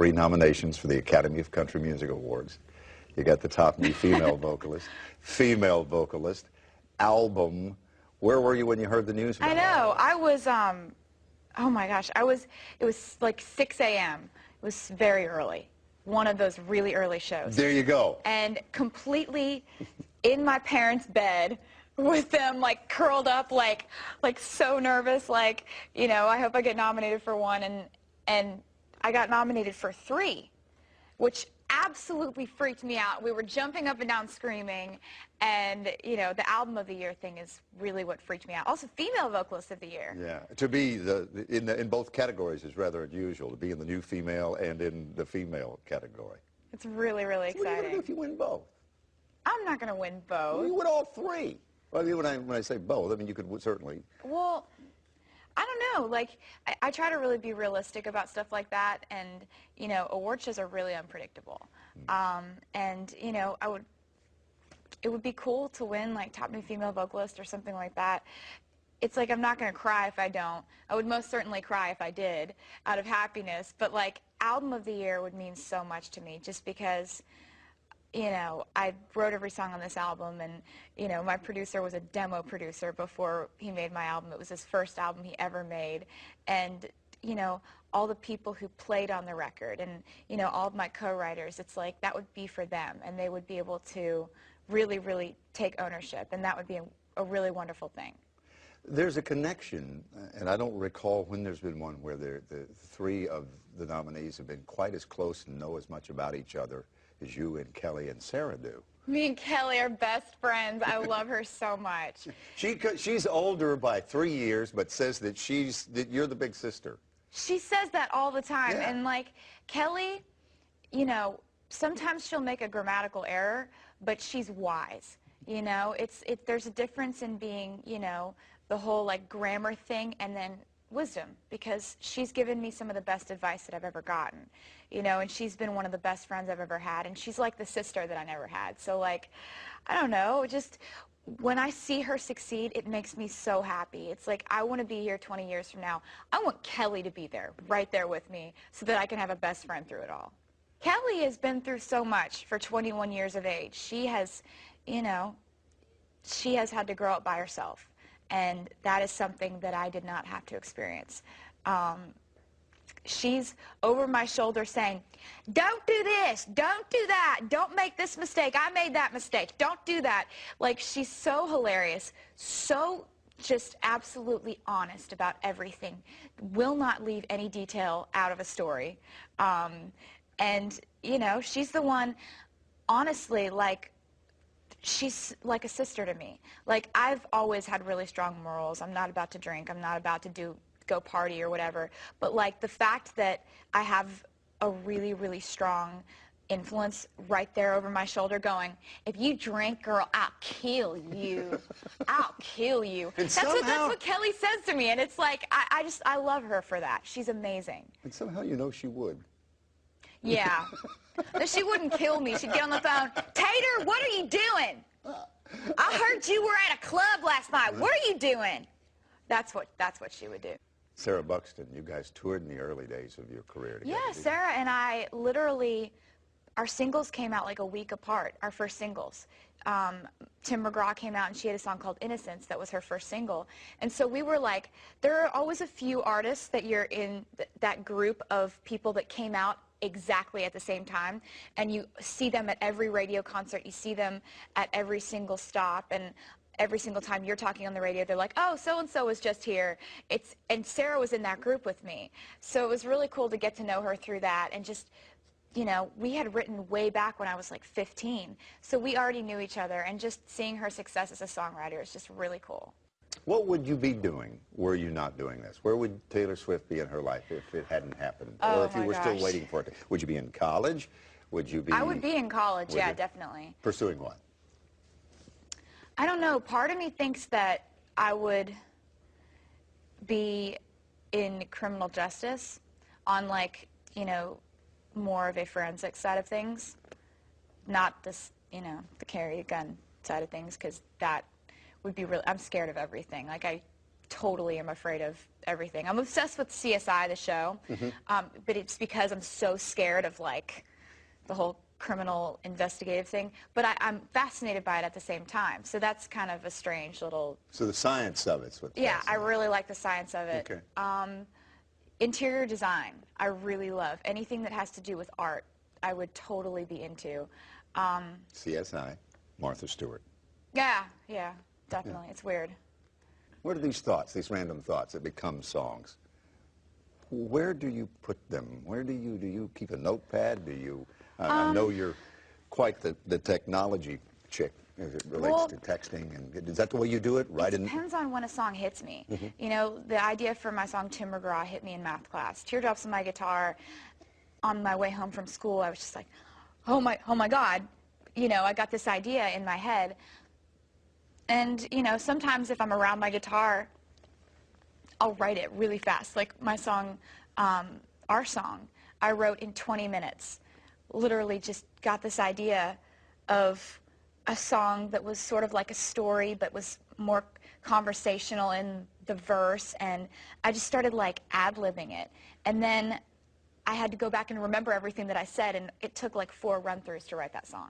3 nominations for the Academy of Country Music Awards. You got the top new female vocalist, album. Where were you when you heard the news about I know. I was, oh my gosh, it was like 6 a.m. It was very early. One of those really early shows. There you go. And completely in my parents' bed with them like curled up, like so nervous, like, you know, I hope I get nominated for one, and I got nominated for 3, which absolutely freaked me out. We were jumping up and down screaming, and, you know, the album of the year thing is really what freaked me out. Also, female vocalist of the year. Yeah, to be in both categories is rather unusual, to be in the new female and in the female category. It's really, really exciting. What are you going to do if you win both? I'm not going to win both. Well, you win all 3. Well, I mean, when I say both, I mean, you could certainly. Well, I don't know. Like, I try to really be realistic about stuff like that, and, you know, award shows are really unpredictable. And, you know, it would be cool to win, like, top new female vocalist or something like that. It's like I'm not going to cry if I don't. I would most certainly cry if I did, out of happiness. But, like, album of the year would mean so much to me, just because, you know, I wrote every song on this album, and, you know, my producer was a demo producer before he made my album. It was his first album he ever made. And, you know, all the people who played on the record and, you know, all of my co-writers, it's like that would be for them, and they would be able to really, really take ownership, and that would be a really wonderful thing. There's a connection, and I don't recall when there's been one where the 3 of the nominees have been quite as close and know as much about each other as you and Kelly and Sarah do. Me and Kelly are best friends. I love her so much. She's older by 3 years, but says that you're the big sister. She says that all the time. Yeah. And, like, Kelly, you know, sometimes she'll make a grammatical error, but she's wise. You know, there's a difference in being, you know, the whole, like, grammar thing and then wisdom, because she's given me some of the best advice that I've ever gotten, you know, and she's been one of the best friends I've ever had, and she's like the sister that I never had. So, like, I don't know, just when I see her succeed, it makes me so happy. It's like I want to be here 20 years from now. I want Kelly to be there, right there with me, so that I can have a best friend through it all. Kelly has been through so much for 21 years of age. She has, you know, she has had to grow up by herself. And that is something that I did not have to experience. She's over my shoulder saying, don't do this, don't do that, don't make this mistake, I made that mistake, don't do that. Like, she's so hilarious, so just absolutely honest about everything, will not leave any detail out of a story. And, you know, she's the one, honestly, like, she's like a sister to me. Like, I've always had really strong morals. I'm not about to drink. I'm not about to go party or whatever. But, like, the fact that I have a really, really strong influence right there over my shoulder going, if you drink, girl, I'll kill you. I'll kill you. That's what Kelly says to me. And it's like, I love her for that. She's amazing. And somehow you know she would. Yeah. No, she wouldn't kill me. She'd get on the phone, Tater, what are you doing? I heard you were at a club last night. What are you doing? That's what she would do. Sarah Buxton, you guys toured in the early days of your career together. Yeah, Sarah and I literally, our singles came out like a week apart, our first singles. Tim McGraw came out and she had a song called Innocence that was her first single. And so we were like, there are always a few artists that you're in that group of people that came out exactly at the same time, and you see them at every radio concert, you see them at every single stop, and every single time you're talking on the radio, they're like, oh, so-and-so was just here. And Sarah was in that group with me. So it was really cool to get to know her through that, and just, you know, we had written way back when I was like 15, so we already knew each other, and just seeing her success as a songwriter is just really cool. What would you be doing were you not doing this? Where would Taylor Swift be in her life if it hadn't happened? Oh, or if you were still waiting for it? Would you be in college? Would you be... I would be in college, yeah, definitely. Pursuing what? I don't know. Part of me thinks that I would be in criminal justice on, like, you know, more of a forensic side of things. Not this, you know, the carry a gun side of things, because that would be really, I'm scared of everything. Like, I totally am afraid of everything. I'm obsessed with CSI, the show, but it's because I'm so scared of like the whole criminal investigative thing. But I'm fascinated by it at the same time. So that's kind of a strange little... So the science of it's what... Yeah, I really like the science of it. Okay. Interior design, I really love. Anything that has to do with art, I would totally be into. CSI, Martha Stewart. Yeah, definitely. It's weird. Where do these thoughts, these random thoughts that become songs, where do you put them? Where do you keep a notepad? Do you, I know you're quite the technology chick as it relates to texting, and is that the way you do it? It depends on when a song hits me. You know, the idea for my song Tim McGraw hit me in math class. Teardrops on my guitar, on my way home from school, I was just like, oh my God, you know, I got this idea in my head. And, you know, sometimes if I'm around my guitar, I'll write it really fast. Like my song, our song, I wrote in 20 minutes. Literally just got this idea of a song that was sort of like a story but was more conversational in the verse, and I just started like ad-libbing it. And then I had to go back and remember everything that I said, and it took like 4 run-throughs to write that song.